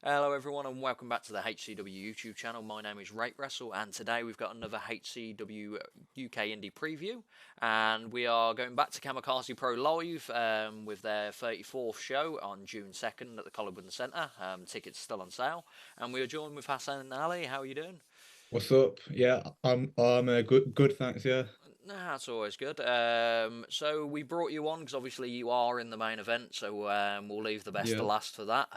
Hello everyone and welcome back to the HCW YouTube channel. My name is Rate Wrestle and today we've got another HCW UK Indie preview, and we are going back to Kamikaze Pro Live with their 34th show on June 2nd at the Collingwood Centre. Tickets still on sale, and we are joined with Hassan Ali. How are you doing? What's up? Yeah, I'm good, thanks. Yeah. Nah, that's always good. So we brought you on because obviously you are in the main event, so we'll leave the best to Yeah. last for that.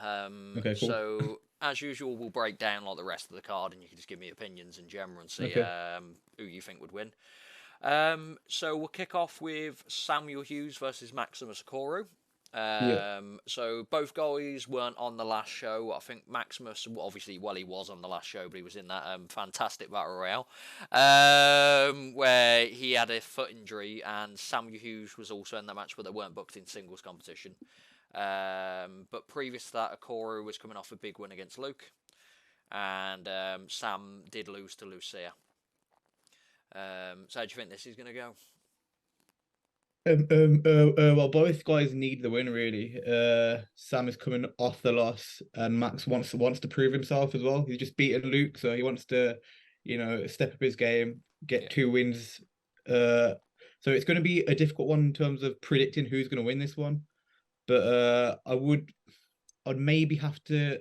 Okay, cool. So as usual, we'll break down like the rest of the card, and you can just give me opinions in general and see Okay. who you think would win. So we'll kick off with Samuel Hughes versus Maximus Koru. Yeah. So both guys weren't on the last show. I think Maximus, obviously, well, he was on the last show, but he was in that fantastic battle royale where he had a foot injury, and Samuel Hughes was also in that match, but they weren't booked in singles competition. But previous to that, Okoro was coming off a big win against Luke, and Sam did lose to Lucia. So how do you think this is going to go? Well, both guys need the win really. Sam is coming off the loss, and Max wants to prove himself as well. He's just beaten Luke, so he wants to, step up his game, get Yeah. 2 wins. Uh, so it's going to be a difficult one in terms of predicting who's going to win this one. But I'd maybe have to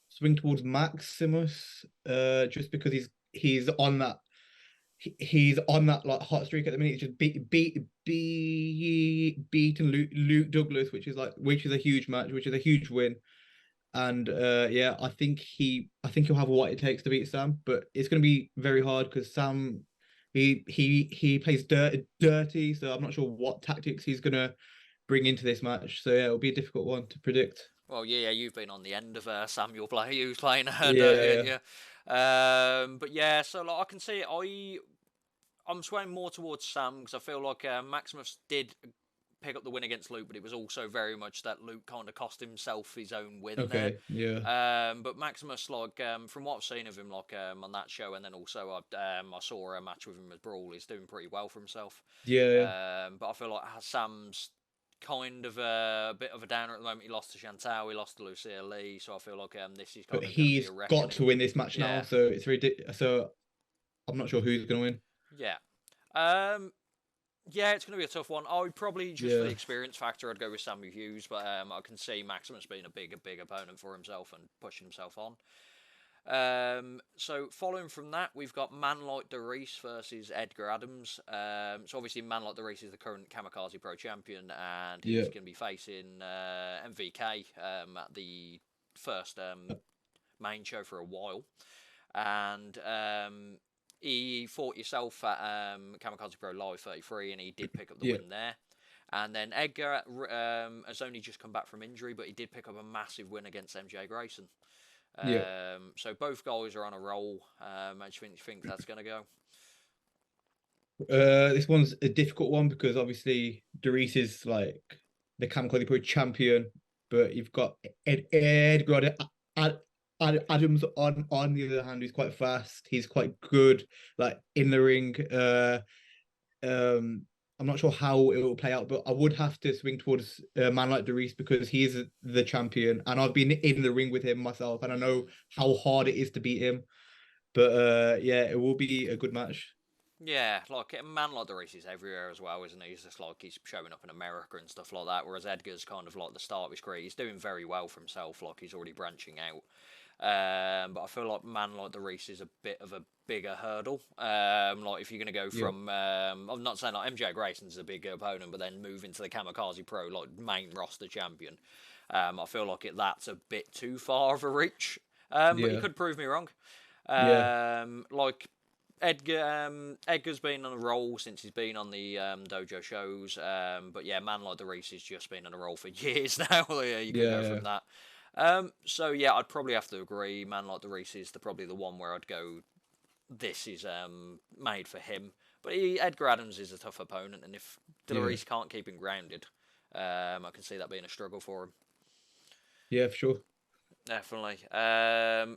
swing towards Maximus, just because he's on that he's on that like hot streak at the minute. He's just beaten Luke Douglas, which is a huge match, which is a huge win. And yeah, I think he'll have what it takes to beat Sam, but it's going to be very hard because Sam he plays dirty, so I'm not sure what tactics he's going to bring into this match. So yeah, it'll be a difficult one to predict. Well, yeah, you've been on the end of Samuel Play, who's playing Dirty, ain't Yeah, you? But yeah, so like, I can see I'm swaying more towards Sam because I feel like Maximus did pick up the win against Luke, but it was also very much that Luke kind of cost himself his own win there. okay, yeah, But Maximus, like from what I've seen of him, like on that show, and then also I saw a match with him as Brawl. He's doing pretty well for himself. yeah, But I feel like Sam's kind of a bit of a downer at the moment. He lost to Chantal, he lost to Lucia Lee, so I feel like this is but kind of going to be a he's got reckoning. to win this match now, Yeah, so so I'm not sure who's going to win. yeah. Um, yeah, it's going to be a tough one. I would probably just for the Yeah, experience factor, I'd go with Samuel Hughes, but I can see Maximus being a big opponent for himself and pushing himself on. So following from that, we've got Man Like Darius versus Edgar Adams. So obviously, Man Like Darius is the current Kamikaze Pro champion, and he's yeah, going to be facing MVK at the first main show for a while, and he fought yourself at Kamikaze Pro Live 33, and he did pick up the yeah, win there. And then Edgar has only just come back from injury, but he did pick up a massive win against MJ Grayson. yeah. So both guys are on a roll. How do you think that's going to go? This one's a difficult one because obviously Doris is like the Kamikaze Pro champion, but you've got Edgar Adams on the other hand, who's quite fast. He's quite good, like in the ring. I'm not sure how it will play out, but I would have to swing towards a man like Doris because he is the champion, and I've been in the ring with him myself, and I know how hard it is to beat him. But yeah, it will be a good match. Yeah, like a man like the race is everywhere as well, isn't he? He's just like he's showing up in America and stuff like that. Whereas Edgar's kind of like the start of his career. He's doing very well for himself, like he's already branching out. But I feel like man like the Reese is a bit of a bigger hurdle. Like if you're going to go Yeah, from, I'm not saying like MJ Grayson's a big opponent, but then move into the Kamikaze Pro like main roster champion. I feel like that's a bit too far of a reach. But you yeah, could prove me wrong. yeah, Like Edgar's been on a roll since he's been on the dojo shows. But yeah, man like the Reese has just been on a roll for years now. Yeah, you could go yeah, from that. So yeah, I'd probably have to agree. Man like the Reese is probably the one where I'd go. This is made for him. But Edgar Adams is a tough opponent, and if yeah, Delarice can't keep him grounded, I can see that being a struggle for him. yeah, for sure. Definitely.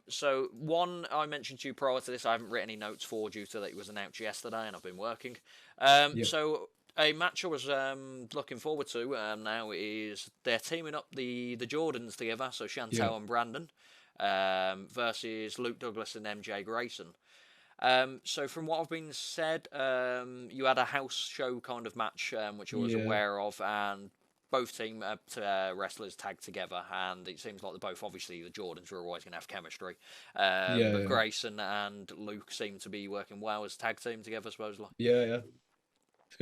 So one I mentioned to you prior to this, I haven't written any notes for due to that it was announced yesterday, and I've been working. Yeah, So a match I was looking forward to now is they're teaming up the Jordans together, so yeah, Chantel and Brandon. versus Luke Douglas and MJ Grayson. So from what I've been said, you had a house show kind of match, which I was Yeah, aware of, and both team wrestlers tagged together, and it seems like they're both, obviously the Jordans are always going to have chemistry, but yeah, Grayson and Luke seem to be working well as tag team together, supposedly. yeah. It's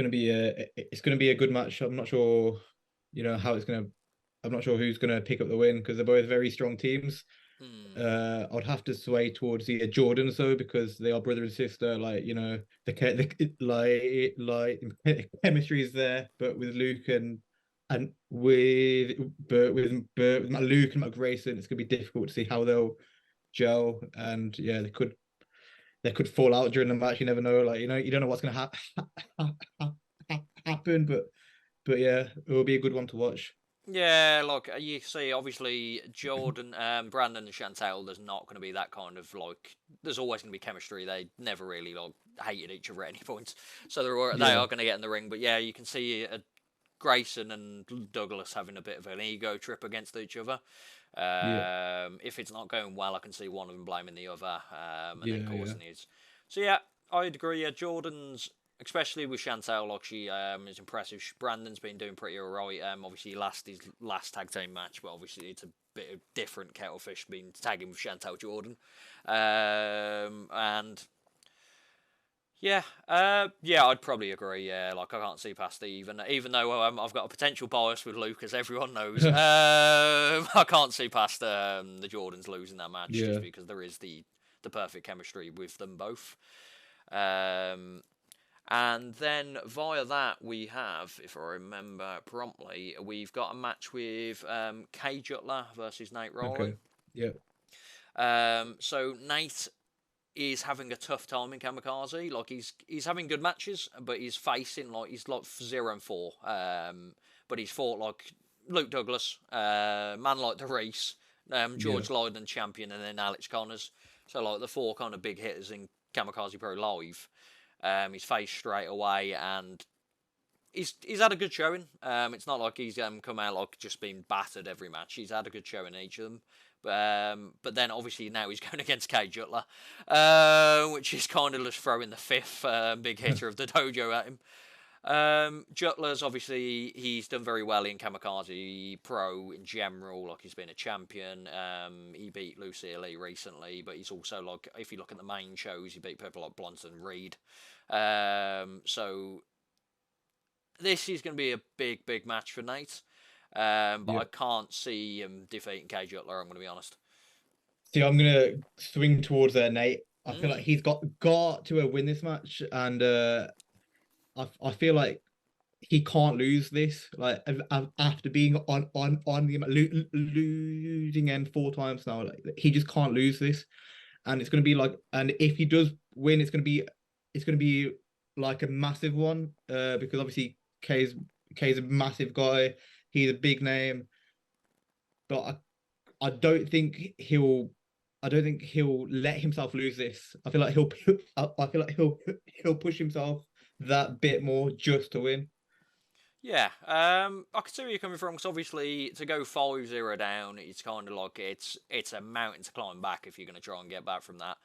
gonna be a good match. I'm not sure, how it's gonna. I'm not sure who's gonna pick up the win because they're both very strong teams. Hmm. I'd have to sway towards the Jordans though because they are brother and sister. Like the chemistry is there, but with Luke and with Matt Luke and Matt Grayson, it's gonna be difficult to see how they'll gel. And yeah, they could fall out during the match. You never know. Like you don't know what's gonna happen, but yeah, it will be a good one to watch. Yeah, look, you see, obviously, Jordan, Brandon, and Chantel, there's not going to be that kind of like. There's always going to be chemistry. They never really like hated each other at any point, so they Yeah, are going to get in the ring. But yeah, you can see Grayson and Douglas having a bit of an ego trip against each other. yeah, If it's not going well, I can see one of them blaming the other, and then yeah. causing his. So yeah, I'd agree. Yeah, Jordan's, especially with Chantel, like she is impressive. Brandon's been doing pretty alright. Obviously he lost his last tag team match, but obviously it's a bit of different kettlefish being tagging with Chantel Jordan. And yeah, yeah, I'd probably agree. Yeah, like I can't see past it, even though I've got a potential bias with Luke, as everyone knows. I can't see past the Jordans losing that match just Yeah, because there is the perfect chemistry with them both. Um, and then via that we have, if I remember promptly, we've got a match with Kay Jutler versus Nate Rawley. okay. Yeah, So Nate is having a tough time in Kamikaze. Like he's having good matches, but he's facing he's like 0-4. But he's fought like Luke Douglas, man like the Reese, yeah, George Lydon champion, and then Alex Connors. So like the four kind of big hitters in Kamikaze Pro Live. He's faced straight away, and he's had a good showing. It's not like he's come out like just been battered every match. He's had a good showing in each of them. But then obviously now he's going against Kay Jutler, which is kind of just throwing the fifth big hitter of the dojo at him. Jutler's obviously he's done very well in Kamikaze Pro in general. Like he's been a champion. He beat Lucy Ali recently, but he's also like if you look at the main shows, he beat people like Blunt and Reed. So this is going to be a big match for Nate. But yeah. I can't see him defeating Kay Jutler. I'm going to be honest. See, I'm gonna swing towards Nate. I feel like Mm. he's got to win this match, and I feel like he can't lose this. Like after being on the losing end 4 times now, like he just can't lose this, and it's gonna be like, and if he does win, it's gonna be like a massive one. Because obviously K's a massive guy. He's a big name, but I don't think he'll. I don't think he'll let himself lose this. I feel like he'll. I feel like he'll push himself that bit more just to win. Yeah, I can see where you're coming from. Because obviously, to go 5-0 down, it's kind of like it's a mountain to climb back if you're going to try and get back from that.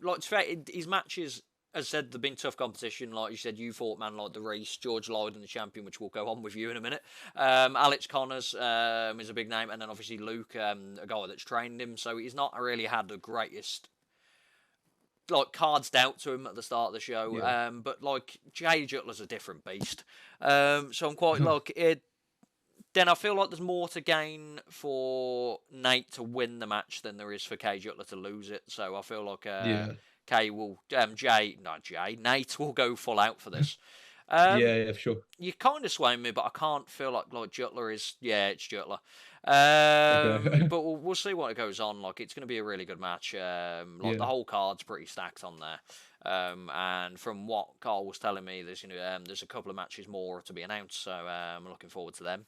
Like to fair, his matches, as I said, they've been tough competition. Like you said, you fought man like the Reese, George Lydon, the champion, which we'll go on with you in a minute. Alex Connors is a big name, and then obviously Luke, a guy that's trained him. So he's not really had the greatest like cards dealt to him at the start of the show. Yeah. But like Jay Jutler's a different beast. So I'm quite like it. Then I feel like there's more to gain for Nate to win the match than there is for Kay Jutler to lose it. So I feel like Yeah. Kay will Nate will go full out for this. Yeah, Um, yeah, for sure. you kind of sway me, but I can't feel like Jutler is. Yeah, it's Jutler. Okay. But we'll see what it goes on. Like it's going to be a really good match. Like the Yeah. whole card's pretty stacked on there. And from what Carl was telling me, there's a couple of matches more to be announced. So I'm looking forward to them.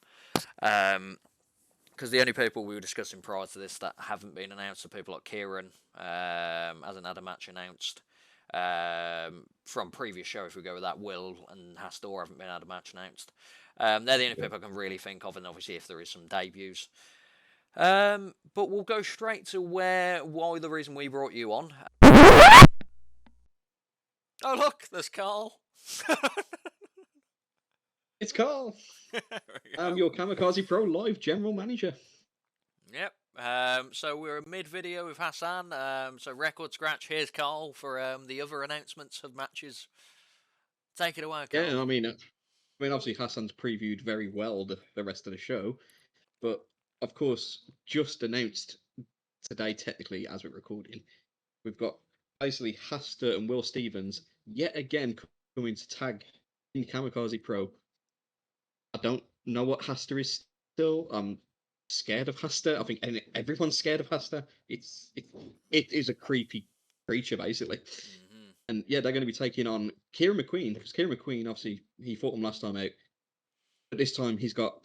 Because the only people we were discussing prior to this that haven't been announced are people like Kieran, hasn't had a match announced. From previous show, if we go with that, Will and Hastor haven't been had a match announced. They're the only Yeah. people I can really think of, and obviously if there is some debuts. But we'll go straight to why the reason we brought you on. Oh look, there's Carl. It's Carl. I'm your Kamikaze Pro live general manager. Yep. So we're mid-video with Hassan. So record scratch. Here's Carl for the other announcements of matches. Take it away, Carl. Yeah, I mean, obviously Hassan's previewed very well the rest of the show, but of course, just announced today, technically as we're recording, we've got basically Hasta and Will Stevens yet again coming to tag in Kamikaze Pro. I don't know what Hasta is still. I'm scared of Hasta. I think everyone's scared of Hasta. It is a creepy creature, basically. Mm-hmm. And yeah, they're going to be taking on Kieran McQueen, because Kieran McQueen, obviously, he fought him last time out. But this time he's got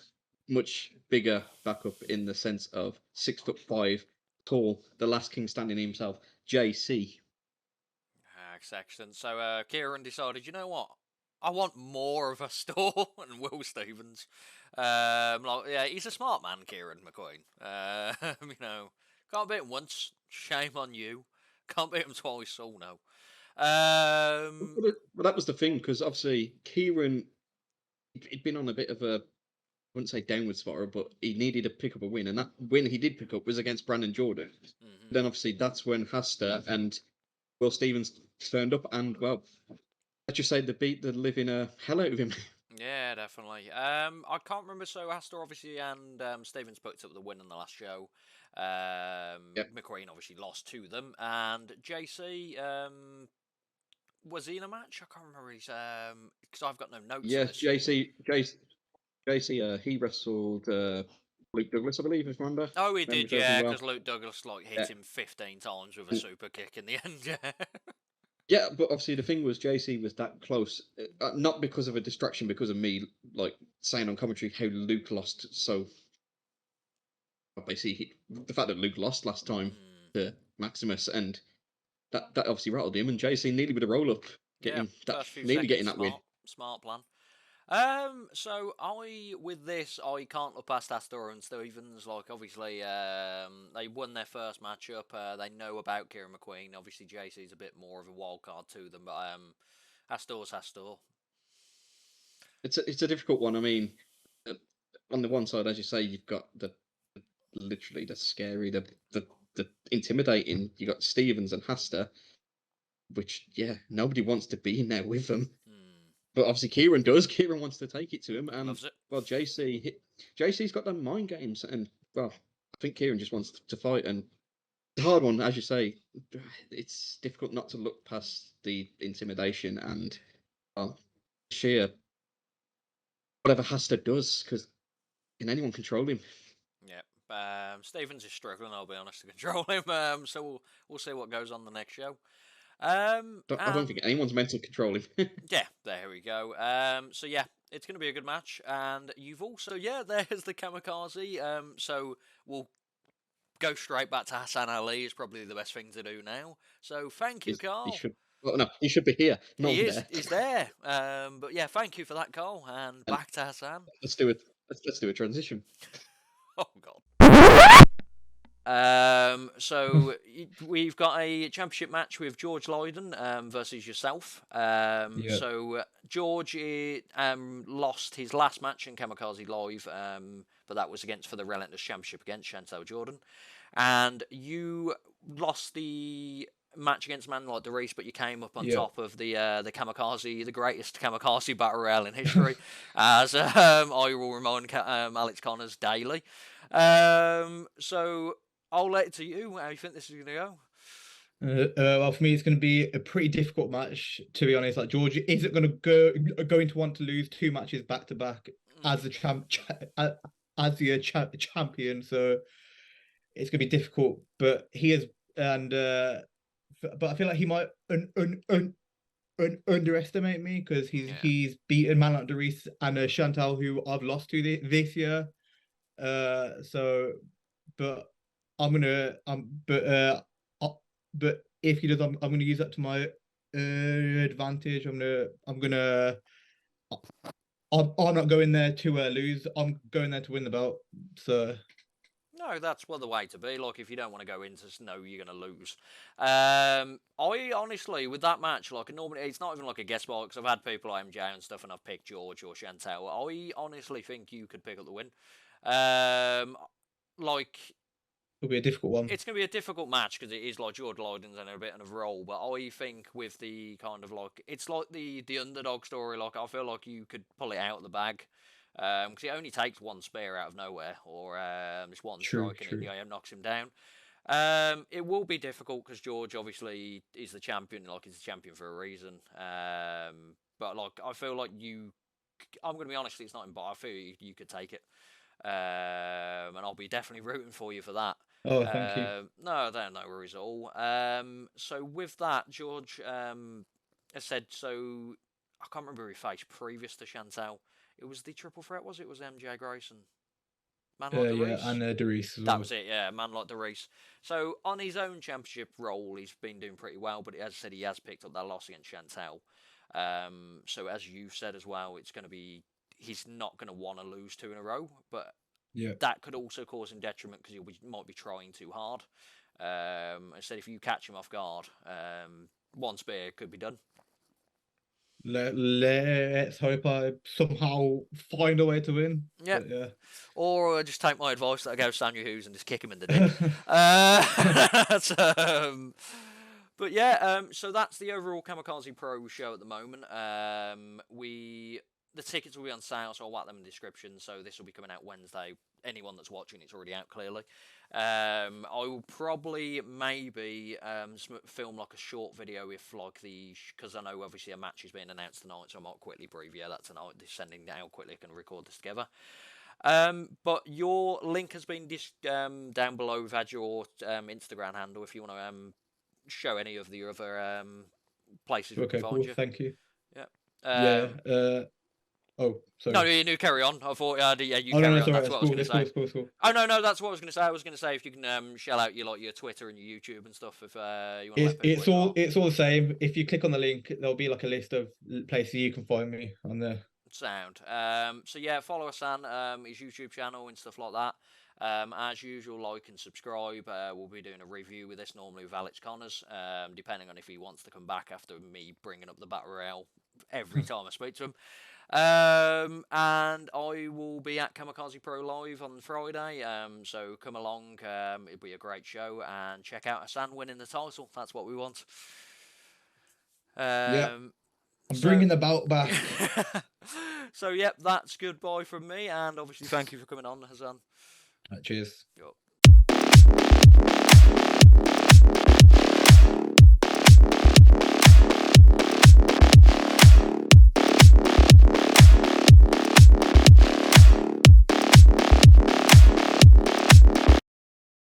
much bigger backup in the sense of 6'5" tall, the last king standing himself, JC. Excellent. So Kieran decided, you know what? I want more of a store and Will Stevens. Yeah, he's a smart man, Kieran McQueen. You know, can't beat him once. Shame on you. Can't beat him twice. Oh no. But that was the thing, because obviously Kieran, he'd been on a bit of a, I wouldn't say downward spiral, but he needed to pick up a win, and that win he did pick up was against Brandon Jordan. Mm-hmm. Then obviously that's when Hasta and Will Stevens turned up, and well, let's just say they beat the living hell out of him. Yeah, definitely. I can't remember. So Astor obviously and Stevens picked up the win in the last show. Yep. McQueen obviously lost to them, and JC was he in a match? I can't remember his because I've got no notes. Yes, JC, he wrestled Luke Douglas, I believe, if I remember. Oh, he did, yeah, because well. Luke Douglas hit him 15 times with a super kick in the end. Yeah. Yeah, but obviously the thing was JC was that close, not because of a distraction, because of me like saying on commentary how Luke lost. So basically, the fact that Luke lost last time to Maximus, and that obviously rattled him, and JC nearly with a roll up, getting that win. Smart plan. So with this, I can't look past Astor and Stevens. Like, obviously, they won their first matchup. They know about Kieran McQueen. Obviously, JC's a bit more of a wild card to them, but Astor's Astor. It's a difficult one. I mean, on the one side, as you say, you've got literally the scary, the intimidating. You got Stevens and Hasta, which nobody wants to be in there with them. But obviously Kieran does. Kieran wants to take it to him, and loves it. Well, JC's got them mind games, and well, I think Kieran just wants to fight. And the hard one, as you say, it's difficult not to look past the intimidation and sheer whatever Hasta does, because can anyone control him? Yeah. Stevens is struggling, I'll be honest, to control him. So we'll see what goes on the next show. I don't think anyone's meant to control him. Yeah, there we go. So yeah, it's going to be a good match, and you've also there's the Kamikaze. So we'll go straight back to Hassan Ali. Is probably the best thing to do now. So thank you, Carl. He should be here. He's there. But yeah, thank you for that, Carl, and back to Hassan. Let's do it. Let's do a transition. Oh God. So we've got a championship match with George Lydon versus yourself. So George lost his last match in Kamikaze Live, but that was for the Relentless Championship against Chantel Jordan, and you lost the match against man like Reese, but you came up on top of the Kamikaze, the greatest Kamikaze battle royale in history, as I will remind Alex Connors daily. So I'll let it to you. How do you think this is going to go? Well, for me, it's going to be a pretty difficult match, to be honest. Like, George isn't going to want to lose two matches back to back as the champion. So it's going to be difficult. But he is, but I feel like he might underestimate me, because he's beaten man like Doris and Chantal, who I've lost to this year. But I'm gonna but if he does, I'm gonna use that to my advantage. I'm not going there to lose. I'm going there to win the belt. So No, that's the way to be. Like, if you don't want to go into know you're going to lose. I honestly, with that match, like, normally it's not even like a guess spot because I've had people like MJ and stuff, and I've picked George or Chantel. I honestly think you could pick up the win. Like, It'll be a difficult one. it's going to be a difficult match because it is like George Lydon's in a bit of a role, but I think with the kind of like it's like the underdog story. Like, I feel like you could pull it out of the bag. Because it only takes one spear out of nowhere, or just one strike, and it knocks him down. It will be difficult because George obviously is the champion, like he's the champion for a reason. But like I feel like I'm going to be honest, it's not in, but I feel you could take it, and I'll be definitely rooting for you for that. Oh, thank you. No worries at all. So with that, George has said so. I can't remember who he faced previous to Chantel. It was the triple threat, was it? It was MJ Grayson. Man like yeah, and Darius as well. That was it, yeah. Man like Darius. So, on his own championship role, he's been doing pretty well, but as I said, he has picked up that loss against Chantel. So, as you said as well, it's going to be... He's not going to want to lose 2 in a row, but that could also cause him detriment because he might be trying too hard. Instead, if you catch him off guard, one spear could be done. Let's hope I somehow find a way to win. Yeah. But, yeah. Or just take my advice that I go Samuel Hughes and just kick him in the dick. But yeah, so that's the overall Kamikaze Pro show at the moment. The tickets will be on sale, so I'll whack them in the description. So this will be coming out Wednesday. Anyone that's watching, it's already out clearly. I will probably maybe film like a short video if like because I know obviously a match is being announced tonight, so I might quickly preview that tonight. Just sending it out quickly, I can record this together. But your link has been down below. We've had your Instagram handle if you want to show any of the other places we can find you. Thank you. Yeah. Oh, sorry. No, you carry on. I thought, yeah, you carry on. That's what I was going to say. Cool. Oh no, that's what I was going to say. I was going to say if you can shell out your Twitter and your YouTube and stuff if you want. It's all the same. If you click on the link, there'll be like a list of places you can find me on there. Sound. So yeah, follow Hassan, his YouTube channel and stuff like that. As usual, like and subscribe. We'll be doing a review with this normally with Alex Connors, depending on if he wants to come back after me bringing up the Battle Royale every time I speak to him. And I will be at Kamikaze Pro Live on Friday, so come along. It'll be a great show, and check out Hassan winning the title. That's what we want. I'm bringing the belt back. So yep, that's goodbye from me, and obviously thank you for coming on, Hassan. Cheers. Yep.